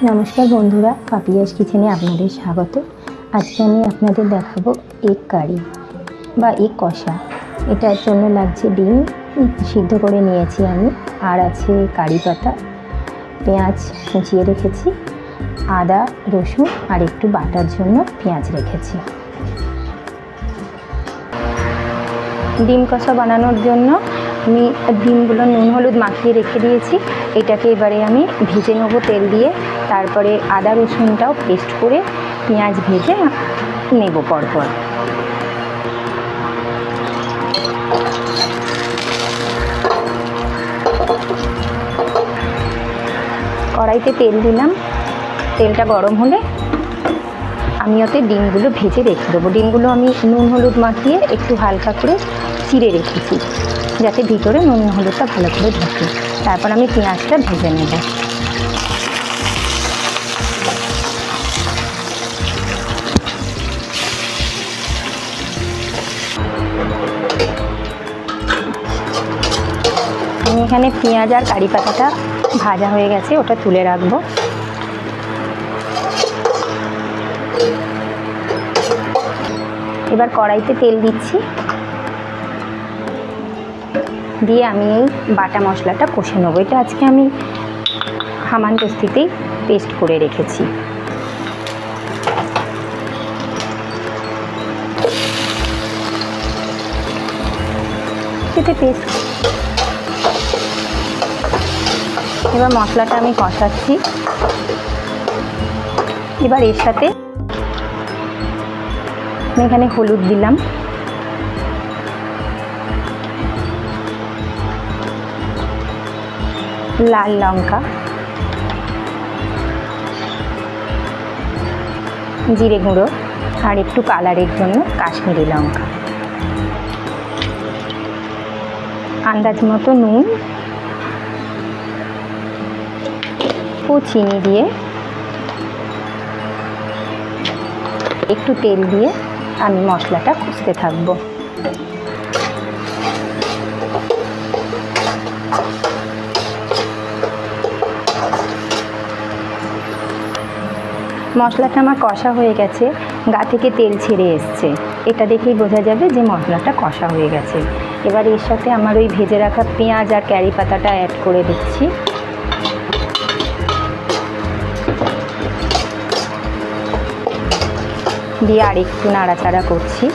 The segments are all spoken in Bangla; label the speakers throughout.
Speaker 1: नमस्कार बंधुरा पापियास किचेने आपनादेर स्वागत। आज के आमी आपनादेर देखाबो एग कारी बा एग कषा। एटार जोन्नो लागछे डिम सिद्ध करे नियेछि आमी, आर आछे कारी पाता, पेঁয়াজ कुचिए रेखेछि, आदा रसुन और एकटू बाटार जोन्नो पेঁয়াজ रेखेछि। ডিম কষা বানানোর জন্য আমি ডিমগুলো নুন হলুদ মাখিয়ে রেখে দিয়েছি। এটাকে এবারে আমি ভেজে নেব তেল দিয়ে, তারপরে আদা রসুনটাও পেস্ট করে পেঁয়াজ ভেজে নেব পরপর। কড়াইতে তেল দিলাম, তেলটা গরম হলে আমি ওতে ডিমগুলো ভেজে রেখে দেবো। ডিমগুলো আমি নুন হলুদ মাখিয়ে একটু হালকা করে চিড়ে রেখেছি যাতে ভিতরে নুন হলুদটা ভালো করে ঢোকে। তারপর আমি পেঁয়াজটা ভেজে নেব। আমি এখানে পেঁয়াজ আর কারি পাতাটা ভাজা হয়ে গেছে, ওটা তুলে রাখবো। এবার কড়াইতে তেল দিচ্ছি, দিয়ে আমি এই বাটা মশলাটা কষে নেবো। এটা আজকে আমি হামানদিস্তাতেই পেস্ট করে রেখেছি। এতে পেস্ট এবার মশলাটা আমি কষাচ্ছি। এবার এর সাথে আমি এখানে হলুদ দিলাম, লাল লঙ্কা, জিরে গুঁড়ো আর একটু কালারের জন্য কাশ্মীরি লঙ্কা, আন্দাজ মতো নুন ও চিনি দিয়ে একটু তেল দিয়ে আমি মশলাটা কষতে থাকবো। মশলাটা আমার কষা হয়ে গেছে, গা থেকে তেল ছেড়ে এসছে, এটা দেখেই বোঝা যাবে যে মশলাটা কষা হয়ে গেছে। এবার এর সাথে আমার ওই ভেজে রাখা পেঁয়াজ আর কারি পাতাটা অ্যাড করে দিচ্ছি। দিয়ে আর একটু নাড়াচাড়া করছি।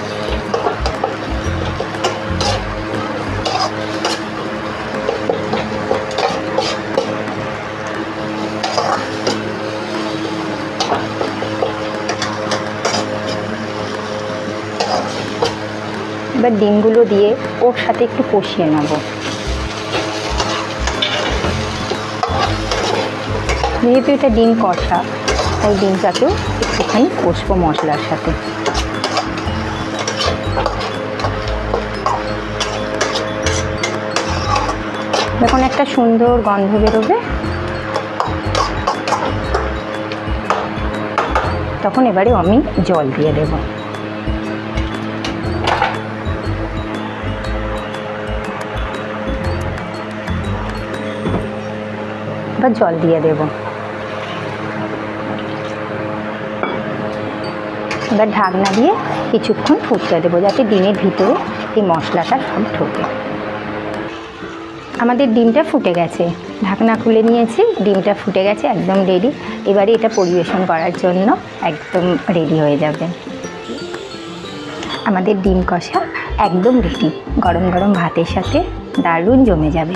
Speaker 1: এবার ডিমগুলো দিয়ে ওর সাথে একটু কষিয়ে নেব। যেহেতু এটা ডিম কষা, তাই ডিমটাকেও একটুখানি কষবো মশলার সাথে। যখন একটা সুন্দর গন্ধ বেরোবে তখন এবারে আমি জল দিয়ে দেব। এবার জল দিয়ে দেব। এবার ঢাকনা দিয়ে কিছুক্ষণ ফুটতে দেবো যাতে ডিমের ভিতরে এই মশলাটা সব ঢোকে। আমাদের ডিমটা ফুটে গেছে, ঢাকনা খুলে নিয়েছি, ডিমটা ফুটে গেছে, একদম রেডি। এবারে এটা পরিবেশন করার জন্য একদম রেডি হয়ে যাবে। আমাদের ডিম কষা একদম রেডি, গরম গরম ভাতের সাথে দারুণ জমে যাবে।